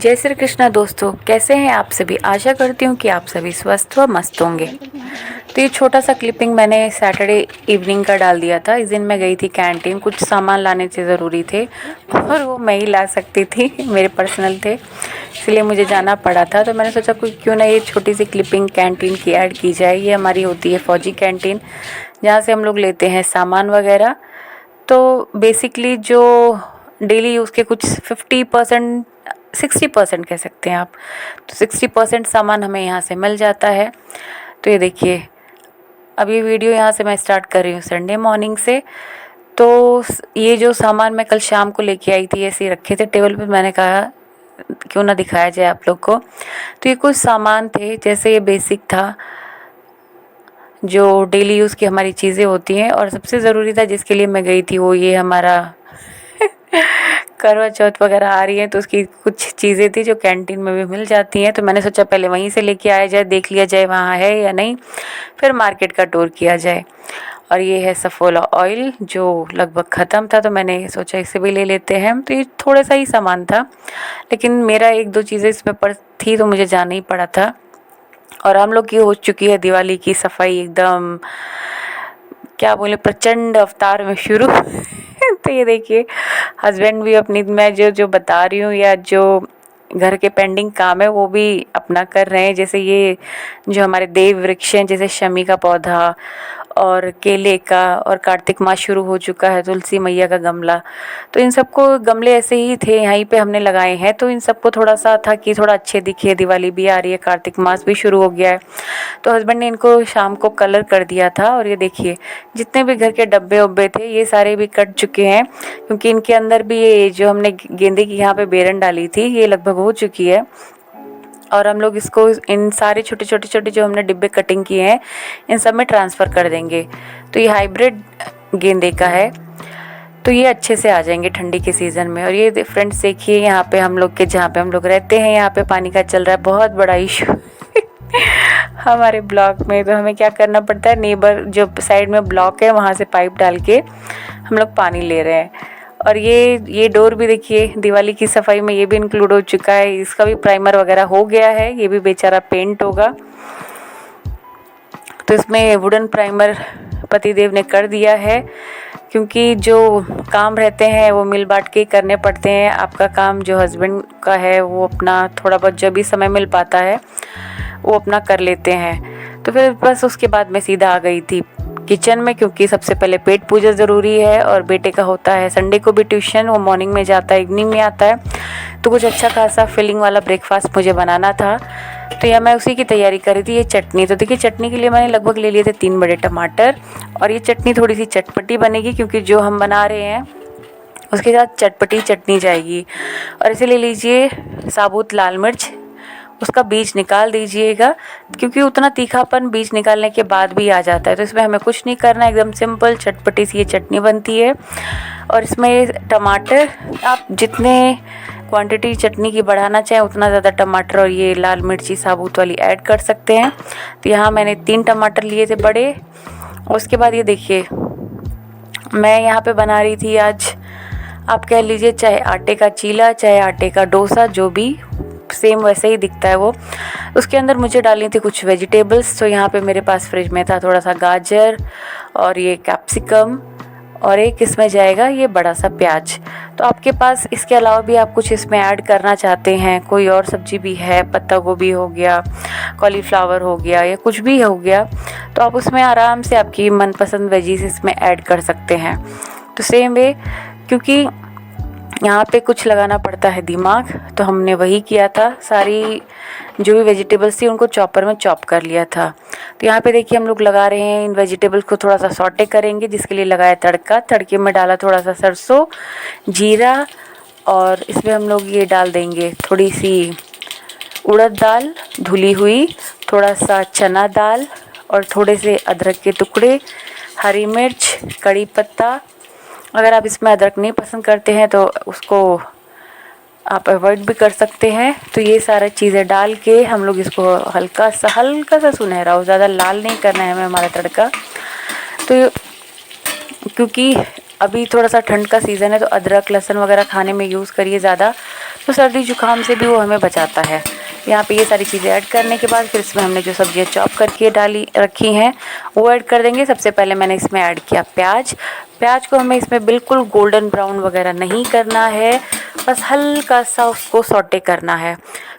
जय श्री कृष्णा दोस्तों, कैसे हैं आप सभी। आशा करती हूँ कि आप सभी स्वस्थ व मस्त होंगे। तो ये छोटा सा क्लिपिंग मैंने सैटरडे इवनिंग का डाल दिया था। इस दिन मैं गई थी कैंटीन, कुछ सामान लाने से ज़रूरी थे और वो मैं ही ला सकती थी, मेरे पर्सनल थे, इसलिए मुझे जाना पड़ा था। तो मैंने सोचा कोई क्यों ना ये छोटी सी क्लिपिंग कैंटीन की ऐड की जाए। ये हमारी होती है फौजी कैंटीन, जहाँ से हम लोग लेते हैं सामान वगैरह। तो बेसिकली जो डेली यूज़ के कुछ 50% 60% कह सकते हैं आप, तो 60% सामान हमें यहाँ से मिल जाता है। तो ये देखिए, अब ये वीडियो यहाँ से मैं स्टार्ट कर रही हूँ संडे मॉर्निंग से। तो ये जो सामान मैं कल शाम को लेके आई थी, ऐसे ही रखे थे टेबल पे, मैंने कहा क्यों ना दिखाया जाए आप लोग को। तो ये कुछ सामान थे, जैसे ये बेसिक था जो डेली यूज़ की हमारी चीज़ें होती हैं, और सबसे ज़रूरी था जिसके लिए मैं गई थी वो ये हमारा करवा चौथ वगैरह आ रही है, तो उसकी कुछ चीज़ें थी जो कैंटीन में भी मिल जाती हैं। तो मैंने सोचा पहले वहीं से लेके आया जाए, देख लिया जाए वहाँ है या नहीं, फिर मार्केट का टूर किया जाए। और ये है सफोला ऑयल जो लगभग ख़त्म था, तो मैंने सोचा इसे भी ले लेते हैं। तो ये थोड़ा सा ही सामान था, लेकिन मेरा एक दो चीज़ें इसमें पर थी तो मुझे जाना ही पड़ा था। और हम लोग की हो चुकी है दिवाली की सफाई, एकदम क्या बोले, प्रचंड अवतार में शुरू। तो ये देखिए, हस्बैंड भी अपनी, मैं जो जो बता रही हूँ या जो घर के पेंडिंग काम है वो भी अपना कर रहे हैं। जैसे ये जो हमारे देव वृक्ष हैं, जैसे शमी का पौधा और केले का, और कार्तिक मास शुरू हो चुका है, तुलसी मैया का गमला, तो इन सबको गमले ऐसे ही थे यहीं पे हमने लगाए हैं। तो इन सबको थोड़ा सा था कि थोड़ा अच्छे दिखे, दिवाली भी आ रही है, कार्तिक मास भी शुरू हो गया है, तो हस्बैंड ने इनको शाम को कलर कर दिया था। और ये देखिए, जितने भी घर के डब्बे उब्बे थे ये सारे भी कट चुके हैं, क्योंकि इनके अंदर भी ये जो हमने गेंदे की यहाँ पे बेरन डाली थी ये लगभग हो चुकी है। और हम लोग इसको, इन सारे छोटे छोटे छोटे जो हमने डिब्बे कटिंग किए हैं, इन सब में ट्रांसफ़र कर देंगे। तो ये हाइब्रिड गेंदे का है, तो ये अच्छे से आ जाएंगे ठंडी के सीज़न में। और ये फ्रेंड्स देखिए, यहाँ पे हम लोग के, जहाँ पे हम लोग रहते हैं, यहाँ पे पानी का चल रहा है बहुत बड़ा इशू हमारे ब्लॉक में। तो हमें क्या करना पड़ता है, नेबर जो साइड में ब्लॉक है वहाँ से पाइप डाल के हम लोग पानी ले रहे हैं। और ये डोर भी देखिए, दिवाली की सफाई में ये भी इंक्लूड हो चुका है, इसका भी प्राइमर वगैरह हो गया है, ये भी बेचारा पेंट होगा। तो इसमें वुडन प्राइमर पतिदेव ने कर दिया है, क्योंकि जो काम रहते हैं वो मिल बांट के करने पड़ते हैं। आपका काम जो हस्बैंड का है वो अपना थोड़ा बहुत जब भी समय मिल पाता है वो अपना कर लेते हैं। तो फिर बस उसके बाद मैं सीधा आ गई थी किचन में, क्योंकि सबसे पहले पेट पूजा ज़रूरी है। और बेटे का होता है संडे को भी ट्यूशन, वो मॉर्निंग में जाता है, इवनिंग में आता है, तो कुछ अच्छा खासा फिलिंग वाला ब्रेकफास्ट मुझे बनाना था। तो यह मैं उसी की तैयारी कर रही थी। ये चटनी, तो देखिए चटनी के लिए मैंने लगभग ले लिए थे 3 बड़े टमाटर। और ये चटनी थोड़ी सी चटपटी बनेगी, क्योंकि जो हम बना रहे हैं उसके साथ चटपटी चटनी जाएगी। और इसे ले लीजिए साबुत लाल मिर्च, उसका बीज निकाल दीजिएगा, क्योंकि उतना तीखापन बीज निकालने के बाद भी आ जाता है। तो इसमें हमें कुछ नहीं करना, एकदम सिंपल चटपटी सी ये चटनी बनती है। और इसमें टमाटर, आप जितने क्वांटिटी चटनी की बढ़ाना चाहें उतना ज़्यादा टमाटर और ये लाल मिर्ची साबुत वाली ऐड कर सकते हैं। तो यहाँ मैंने 3 टमाटर लिए थे बड़े। उसके बाद ये देखिए, मैं यहाँ पे बना रही थी आज, आप कह लीजिए चाहे आटे का चीला, चाहे आटे का डोसा, जो भी सेम वैसे ही दिखता है वो। उसके अंदर मुझे डालनी थी कुछ वेजिटेबल्स। तो यहाँ पे मेरे पास फ्रिज में था थोड़ा सा गाजर और ये कैप्सिकम, और एक इसमें जाएगा ये बड़ा सा प्याज। तो आपके पास इसके अलावा भी आप कुछ इसमें ऐड करना चाहते हैं, कोई और सब्जी भी है, पत्ता गोभी हो गया, कॉलीफ्लावर हो गया, या कुछ भी हो गया, तो आप उसमें आराम से आपकी मनपसंद वेजीज इसमें ऐड कर सकते हैं। तो सेम वे, क्योंकि यहाँ पे कुछ लगाना पड़ता है दिमाग, तो हमने वही किया था। सारी जो भी वेजिटेबल्स थी उनको चॉपर में चॉप कर लिया था। तो यहाँ पे देखिए हम लोग लगा रहे हैं, इन वेजिटेबल्स को थोड़ा सा सॉटे करेंगे, जिसके लिए लगाया तड़का। तड़के में डाला थोड़ा सा सरसों, जीरा, और इसमें हम लोग ये डाल देंगे थोड़ी सी उड़द दाल धुली हुई, थोड़ा सा चना दाल, और थोड़े से अदरक के टुकड़े, हरी मिर्च, कड़ी पत्ता। अगर आप इसमें अदरक नहीं पसंद करते हैं तो उसको आप अवॉइड भी कर सकते हैं। तो ये सारी चीज़ें डाल के हम लोग इसको हल्का सा सुनहरा हो, ज़्यादा लाल नहीं करना है हमें हमारा तड़का। तो क्योंकि अभी थोड़ा सा ठंड का सीज़न है, तो अदरक लहसुन वगैरह खाने में यूज़ करिए ज़्यादा, तो सर्दी जुकाम से भी वो हमें बचाता है। यहाँ पे ये सारी चीज़ें ऐड करने के बाद फिर इसमें हमने जो सब्जियाँ चॉप करके डाली रखी हैं वो ऐड कर देंगे। सबसे पहले मैंने इसमें ऐड किया प्याज। प्याज को हमें इसमें बिल्कुल गोल्डन ब्राउन वगैरह नहीं करना है, बस हल्का सा उसको सॉटे करना है।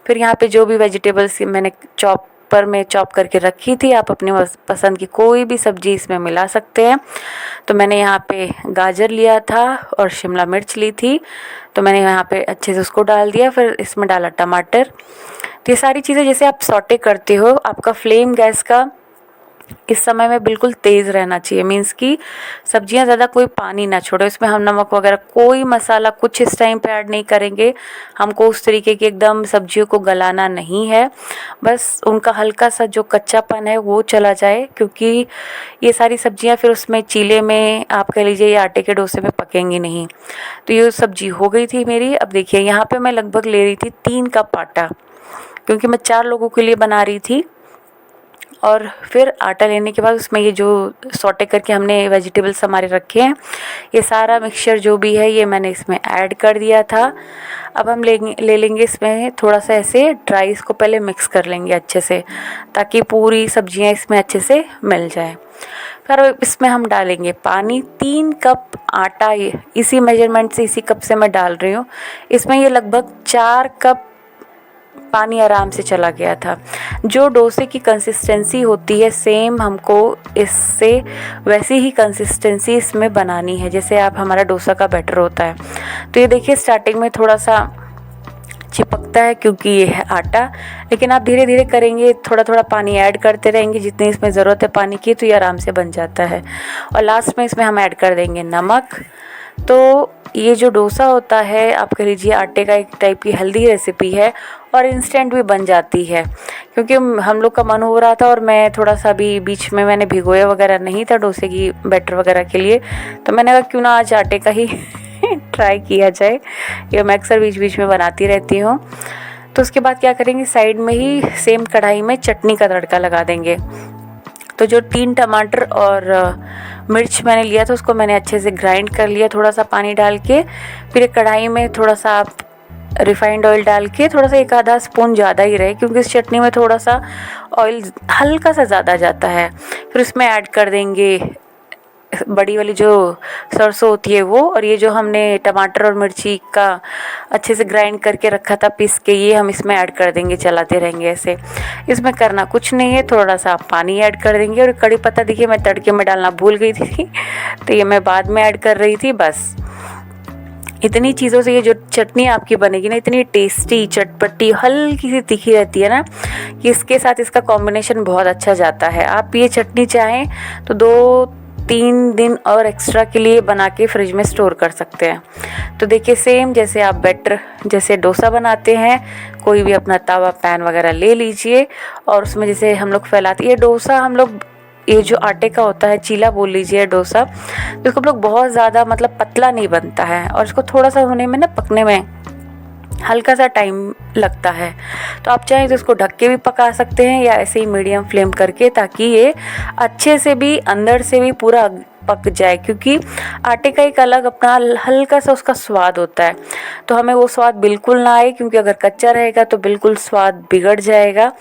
फिर यहाँ पे जो भी वेजिटेबल्स मैंने चॉपर में चॉप करके रखी थी, आप अपनी पसंद की कोई भी सब्जी इसमें मिला सकते हैं। तो मैंने यहाँ पे गाजर लिया था और शिमला मिर्च ली थी, तो मैंने यहाँ पे अच्छे से उसको डाल दिया। फिर इसमें डाला टमाटर। तो ये सारी चीज़ें जैसे आप सॉटे करते हो, आपका फ्लेम गैस का इस समय में बिल्कुल तेज़ रहना चाहिए। मीन्स कि सब्जियां ज़्यादा कोई पानी ना छोड़े। इसमें हम नमक वगैरह कोई मसाला कुछ इस टाइम पे ऐड नहीं करेंगे। हमको उस तरीके की एकदम सब्जियों को गलाना नहीं है, बस उनका हल्का सा जो कच्चापन है वो चला जाए, क्योंकि ये सारी सब्जियां फिर उसमें चीले में आप कह लीजिए या आटे के डोसे में पकेंगी नहीं। तो ये सब्जी हो गई थी मेरी। अब देखिए यहाँ पर मैं लगभग ले रही थी 3 कप आटा, क्योंकि मैं 4 लोगों के लिए बना रही थी। और फिर आटा लेने के बाद उसमें ये जो सॉटे करके हमने वेजिटेबल्स हमारे रखे हैं, ये सारा मिक्सचर जो भी है ये मैंने इसमें ऐड कर दिया था। अब हम ले लेंगे इसमें थोड़ा सा ऐसे ड्राई, इसको पहले मिक्स कर लेंगे अच्छे से, ताकि पूरी सब्जियां इसमें अच्छे से मिल जाए। फिर इसमें हम डालेंगे पानी। 3 कप आटा इसी मेजरमेंट से, इसी कप से मैं डाल रही हूँ। इसमें ये लगभग 4 कप पानी आराम से चला गया था। जो डोसे की कंसिस्टेंसी होती है सेम हमको इससे वैसी ही कंसिस्टेंसी इसमें बनानी है, जैसे आप हमारा डोसा का बैटर होता है। तो ये देखिए स्टार्टिंग में थोड़ा सा चिपकता है क्योंकि ये है आटा, लेकिन आप धीरे धीरे करेंगे, थोड़ा थोड़ा पानी ऐड करते रहेंगे जितनी इसमें ज़रूरत है पानी की, तो ये आराम से बन जाता है। और लास्ट में इसमें हम ऐड कर देंगे नमक। तो ये जो डोसा होता है, आप कह लीजिए आटे का एक टाइप की हेल्दी रेसिपी है और इंस्टेंट भी बन जाती है। क्योंकि हम लोग का मन हो रहा था और मैं थोड़ा सा भी बीच में मैंने भिगोया वगैरह नहीं था डोसे की बैटर वगैरह के लिए, तो मैंने कहा क्यों ना आज आटे का ही ट्राई किया जाए। ये मैं अक्सर बीच बीच में बनाती रहती हूँ। तो उसके बाद क्या करेंगे, साइड में ही सेम कढ़ाई में चटनी का तड़का लगा देंगे। तो जो 3 टमाटर और मिर्च मैंने लिया था उसको मैंने अच्छे से ग्राइंड कर लिया थोड़ा सा पानी डाल के। फिर एक कढ़ाई में थोड़ा सा आप रिफाइंड ऑयल डाल के, थोड़ा सा 1 आधा स्पून ज़्यादा ही रहे क्योंकि इस चटनी में थोड़ा सा ऑयल हल्का सा ज़्यादा जाता है। फिर उसमें ऐड कर देंगे बड़ी वाली जो सरसों होती है वो, और ये जो हमने टमाटर और मिर्ची का अच्छे से ग्राइंड करके रखा था पीस के, ये हम इसमें ऐड कर देंगे, चलाते रहेंगे ऐसे। इसमें करना कुछ नहीं है, थोड़ा सा पानी ऐड कर देंगे। और कड़ी पत्ता देखिए मैं तड़के में डालना भूल गई थी तो ये मैं बाद में ऐड कर रही थी। बस इतनी चीज़ों से ये जो चटनी आपकी बनेगी ना, इतनी टेस्टी, चटपटी, हल्की सी तीखी रहती है ना, कि इसके साथ इसका कॉम्बिनेशन बहुत अच्छा जाता है। आप ये चटनी चाहें तो 2-3 दिन और एक्स्ट्रा के लिए बना के फ्रिज में स्टोर कर सकते हैं। तो देखिए सेम जैसे आप बैटर जैसे डोसा बनाते हैं, कोई भी अपना तवा पैन वगैरह ले लीजिए और उसमें जैसे हम लोग फैलाते हैं। ये डोसा हम लोग, ये जो आटे का होता है चीला बोल लीजिए डोसा, तो इसको हम लोग बहुत ज़्यादा मतलब पतला नहीं बनता है और इसको थोड़ा सा होने में ना, पकने में हल्का सा टाइम लगता है। तो आप चाहें तो इसको ढक के भी पका सकते हैं या ऐसे ही मीडियम फ्लेम करके, ताकि ये अच्छे से भी अंदर से भी पूरा पक जाए। क्योंकि आटे का एक अलग अपना हल्का सा उसका स्वाद होता है, तो हमें वो स्वाद बिल्कुल ना आए, क्योंकि अगर कच्चा रहेगा तो बिल्कुल स्वाद बिगड़ जाएगा।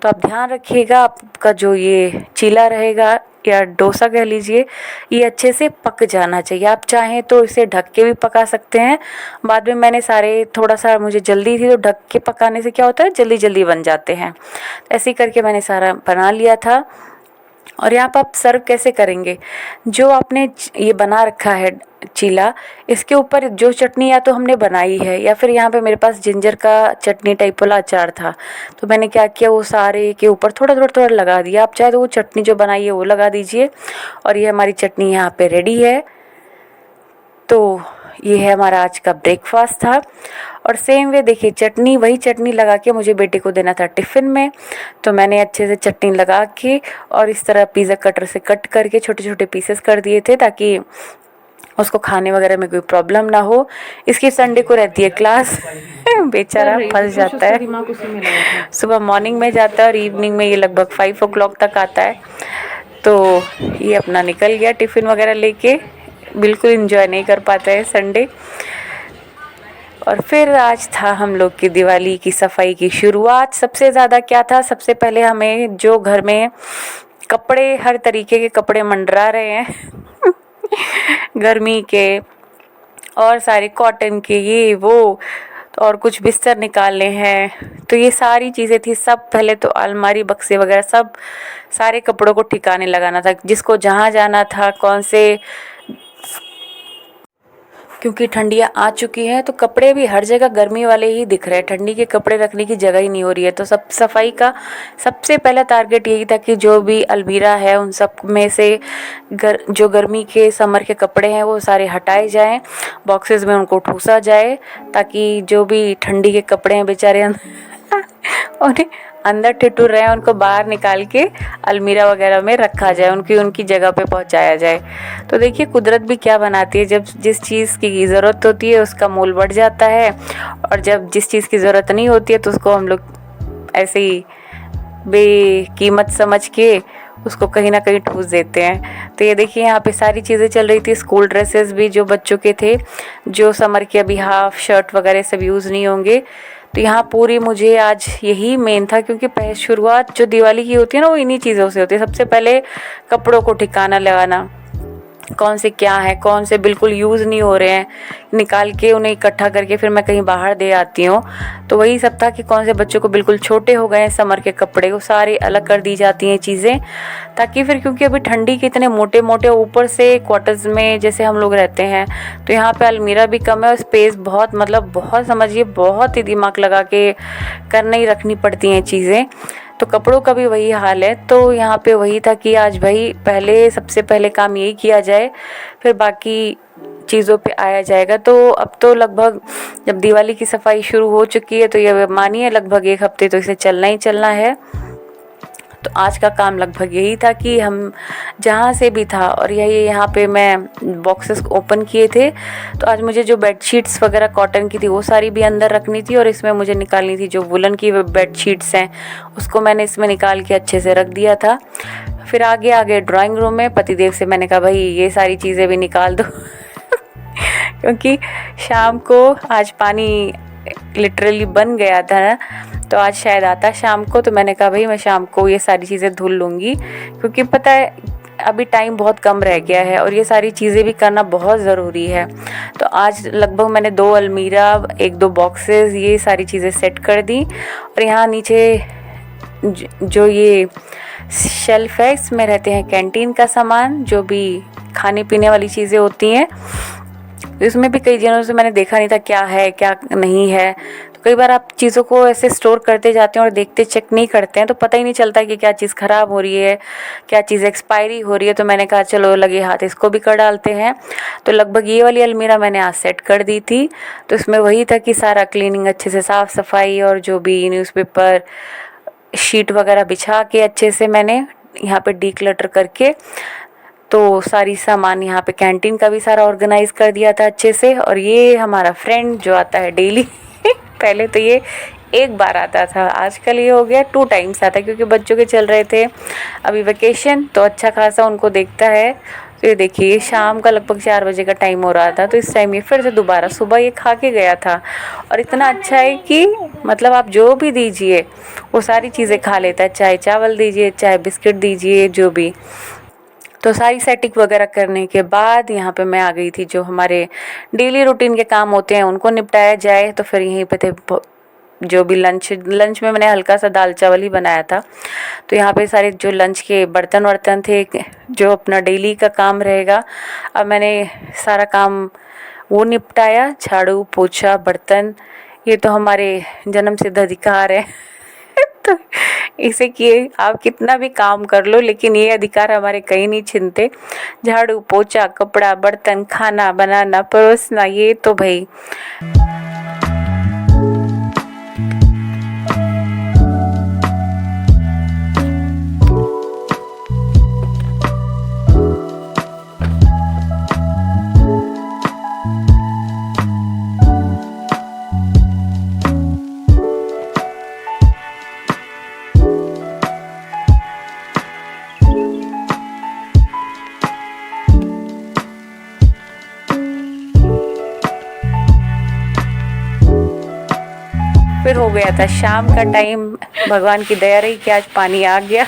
तो आप ध्यान रखिएगा आपका जो ये चीला रहेगा या डोसा कह लीजिए, ये अच्छे से पक जाना चाहिए। आप चाहें तो इसे ढक के भी पका सकते हैं। बाद में मैंने सारे, थोड़ा सा मुझे जल्दी थी तो ढक के पकाने से क्या होता है, जल्दी जल्दी बन जाते हैं। ऐसे ही करके मैंने सारा बना लिया था। और यहाँ पर आप सर्व कैसे करेंगे, जो आपने ये बना रखा है चीला, इसके ऊपर जो चटनी या तो हमने बनाई है या फिर यहाँ पे मेरे पास जिंजर का चटनी टाइप वाला अचार था, तो मैंने क्या किया, वो सारे के ऊपर थोड़ा थोड़ा थोड़ा लगा दिया। आप चाहे तो वो चटनी जो बनाई है वो लगा दीजिए। और ये हमारी चटनी यहाँ पे रेडी है। तो ये है हमारा आज का ब्रेकफास्ट था। और सेम वे देखिए चटनी, वही चटनी लगा के मुझे बेटे को देना था टिफ़िन में, तो मैंने अच्छे से चटनी लगा के और इस तरह पिज़्ज़ा कटर से कट करके छोटे छोटे पीसेस कर दिए थे, ताकि उसको खाने वगैरह में कोई प्रॉब्लम ना हो। इसकी संडे को रहती है क्लास बेचारा फंस जाता है। सुबह मॉर्निंग में जाता है और इवनिंग में ये लगभग 5 o'clock तक आता है। तो ये अपना निकल गया टिफ़िन वगैरह लेके, बिल्कुल एंजॉय नहीं कर पाता है संडे। और फिर आज था हम लोग की दिवाली की सफाई की शुरुआत। सबसे ज़्यादा क्या था, सबसे पहले हमें जो घर में कपड़े, हर तरीके के कपड़े मंडरा रहे हैं गर्मी के और सारे कॉटन के, ये वो, तो और कुछ बिस्तर निकालने हैं, तो ये सारी चीज़ें थी। सब पहले तो अलमारी, बक्से वगैरह सब, सारे कपड़ों को ठिकाने लगाना था, जिसको जहाँ जाना था, कौन से, क्योंकि ठंडियाँ आ चुकी हैं तो कपड़े भी हर जगह गर्मी वाले ही दिख रहे हैं, ठंडी के कपड़े रखने की जगह ही नहीं हो रही है। तो सब सफाई का सबसे पहला टारगेट यही था कि जो भी अलमीरा है उन सब में से जो गर्मी के, समर के कपड़े हैं वो सारे हटाए जाएं, बॉक्सेस में उनको ठूसा जाए, ताकि जो भी ठंडी के कपड़े हैं बेचारे उन्हें अंदर ठिठुर रहे हैं, उनको बाहर निकाल के अलमीरा वगैरह में रखा जाए, उनकी उनकी जगह पे पहुंचाया जाए। तो देखिए कुदरत भी क्या बनाती है, जब जिस चीज़ की ज़रूरत होती है उसका मोल बढ़ जाता है, और जब जिस चीज़ की ज़रूरत नहीं होती है तो उसको हम लोग ऐसे ही बेकीमत समझ के उसको कहीं ना कहीं ठूस देते हैं। तो ये देखिए यहाँ पे सारी चीज़ें चल रही थी। स्कूल ड्रेसेस भी जो बच्चों के थे, जो समर के अभी हाफ शर्ट वगैरह सब यूज़ नहीं होंगे, तो यहाँ पूरी मुझे आज यही मेन था, क्योंकि शुरुआत जो दिवाली की होती है ना वो इन्हीं चीज़ों से होती है। सबसे पहले कपड़ों को ठिकाना लगाना, कौन से क्या है, कौन से बिल्कुल यूज़ नहीं हो रहे हैं, निकाल के उन्हें इकट्ठा करके फिर मैं कहीं बाहर दे आती हूँ। तो वही सब था कि कौन से बच्चों को बिल्कुल छोटे हो गए हैं समर के कपड़े, वो सारे अलग कर दी जाती हैं चीज़ें, ताकि फिर, क्योंकि अभी ठंडी के इतने मोटे मोटे, ऊपर से क्वार्टर्स में जैसे हम लोग रहते हैं तो यहाँ पे अलमीरा भी कम है और स्पेस बहुत, मतलब बहुत, समझिए बहुत ही दिमाग लगा के करने ही रखनी पड़ती हैं चीज़ें। तो कपड़ों का भी वही हाल है। तो यहाँ पे वही था कि आज भाई पहले, सबसे पहले काम यही किया जाए, फिर बाकी चीज़ों पे आया जाएगा। तो अब तो लगभग जब दिवाली की सफाई शुरू हो चुकी है तो ये मानिए लगभग 1 हफ्ते तो इसे चलना ही चलना है। तो आज का काम लगभग यही था कि हम जहाँ से भी था, और यही यहाँ पे मैं बॉक्सेस ओपन किए थे, तो आज मुझे जो बेडशीट्स वगैरह कॉटन की थी वो सारी भी अंदर रखनी थी, और इसमें मुझे निकालनी थी जो वुलन की बेडशीट्स हैं, उसको मैंने इसमें निकाल के अच्छे से रख दिया था। फिर आगे ड्राइंग रूम में पतिदेव से मैंने कहा भाई ये सारी चीज़ें भी निकाल दो क्योंकि शाम को आज पानी लिटरली बन गया था ना, तो आज शायद आता शाम को, तो मैंने कहा भाई मैं शाम को ये सारी चीज़ें धुल लूँगी, क्योंकि पता है अभी टाइम बहुत कम रह गया है और ये सारी चीज़ें भी करना बहुत ज़रूरी है। तो आज लगभग मैंने 2 अलमीरा, 1-2 बॉक्सेस, ये सारी चीज़ें सेट कर दी। और यहाँ नीचे जो ये शेल्फ है इसमें रहते हैं कैंटीन का सामान, जो भी खाने पीने वाली चीज़ें होती हैं। इसमें भी कई दिनों से मैंने देखा नहीं था क्या है क्या नहीं है, तो कई बार आप चीज़ों को ऐसे स्टोर करते जाते हैं और देखते चेक नहीं करते हैं, तो पता ही नहीं चलता कि क्या चीज़ ख़राब हो रही है, क्या चीज़ एक्सपायरी हो रही है। तो मैंने कहा चलो लगे हाथ इसको भी कर डालते हैं। तो लगभग ये वाली अलमीरा मैंने आज सेट कर दी थी। तो इसमें वही था कि सारा क्लीनिंग अच्छे से, साफ़ सफाई, और जो भी न्यूज़पेपर शीट वगैरह बिछा के अच्छे से मैंने यहाँ पे डीक्लटर करके, तो सारी सामान यहाँ पे कैंटीन का भी सारा ऑर्गेनाइज कर दिया था अच्छे से। और ये हमारा फ्रेंड जो आता है डेली पहले तो ये 1 बार आता था, आजकल ये हो गया 2 टाइम्स आता, क्योंकि बच्चों के चल रहे थे अभी वेकेशन, तो अच्छा खासा उनको देखता है। तो ये देखिए शाम का लगभग 4 बजे का टाइम हो रहा था, तो इस टाइम ये फिर से दोबारा सुबह ये खा के गया था। और इतना अच्छा है कि मतलब आप जो भी दीजिए वो सारी चीज़ें खा लेता है, चाहे चावल दीजिए, चाहे बिस्किट दीजिए, जो भी। तो सारी सेटिंग वगैरह करने के बाद यहाँ पे मैं आ गई थी, जो हमारे डेली रूटीन के काम होते हैं उनको निपटाया जाए। तो फिर यहीं पे थे जो भी लंच में मैंने हल्का सा दाल चावल ही बनाया था। तो यहाँ पे सारे जो लंच के बर्तन वर्तन थे, जो अपना डेली का काम रहेगा, अब मैंने सारा काम वो निपटाया। झाड़ू पोछा बर्तन, ये तो हमारे जन्म सिद्ध अधिकार है तो इसे किए आप कितना भी काम कर लो, लेकिन ये अधिकार हमारे कहीं नहीं छिनते। झाड़ू पोछा, कपड़ा बर्तन, खाना बनाना, परोसना, ये तो भाई गया था, शाम का टाइम, भगवान की दया रही कि आज पानी आ गया।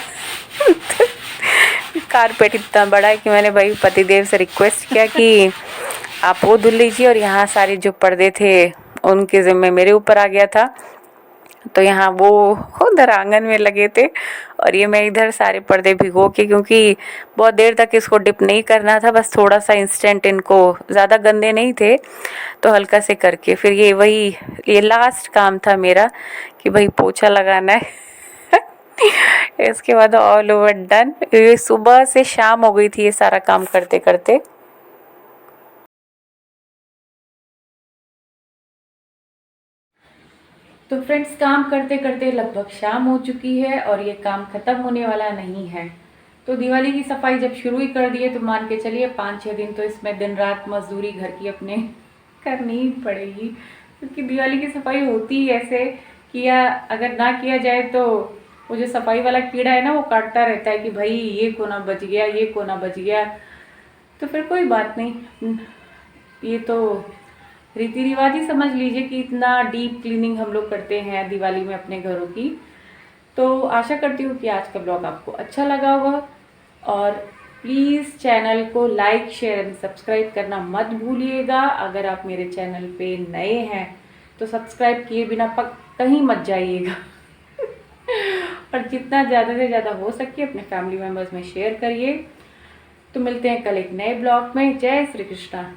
कारपेट इतना बड़ा है कि मैंने भाई पतिदेव से रिक्वेस्ट किया कि आप वो धुल लीजिए, और यहाँ सारे जो पर्दे थे उनके ज़िम्मे मेरे ऊपर आ गया था। तो यहाँ वो उधर आंगन में लगे थे और ये मैं इधर सारे पर्दे भिगो के, क्योंकि बहुत देर तक इसको डिप नहीं करना था, बस थोड़ा सा इंस्टेंट, इनको ज़्यादा गंदे नहीं थे तो हल्का से करके फिर ये लास्ट काम था मेरा कि भाई पोछा लगाना है। इसके बाद ऑल ओवर डन। ये सुबह से शाम हो गई थी ये सारा काम करते करते। तो फ्रेंड्स, काम करते करते लगभग शाम हो चुकी है और ये काम ख़त्म होने वाला नहीं है। तो दिवाली की सफाई जब शुरू ही कर दी है तो मान के चलिए 5-6 दिन तो इसमें दिन रात मजदूरी घर की अपने करनी ही पड़ेगी, क्योंकि दिवाली की सफाई होती ही ऐसे किया अगर ना किया जाए तो वो जो सफाई वाला कीड़ा है ना वो काटता रहता है कि भाई ये कोना बच गया, ये कोना बच गया। तो फिर कोई बात नहीं, ये तो रीति रिवाज ही समझ लीजिए कि इतना डीप क्लीनिंग हम लोग करते हैं दिवाली में अपने घरों की। तो आशा करती हूँ कि आज का ब्लॉग आपको अच्छा लगा होगा, और प्लीज़ चैनल को लाइक शेयर एंड सब्सक्राइब करना मत भूलिएगा। अगर आप मेरे चैनल पे नए हैं तो सब्सक्राइब किए बिना कहीं मत जाइएगा। और जितना ज़्यादा से ज़्यादा हो सके अपने फैमिली मेम्बर्स में शेयर करिए। तो मिलते हैं कल एक नए ब्लॉग में। जय श्री कृष्णा।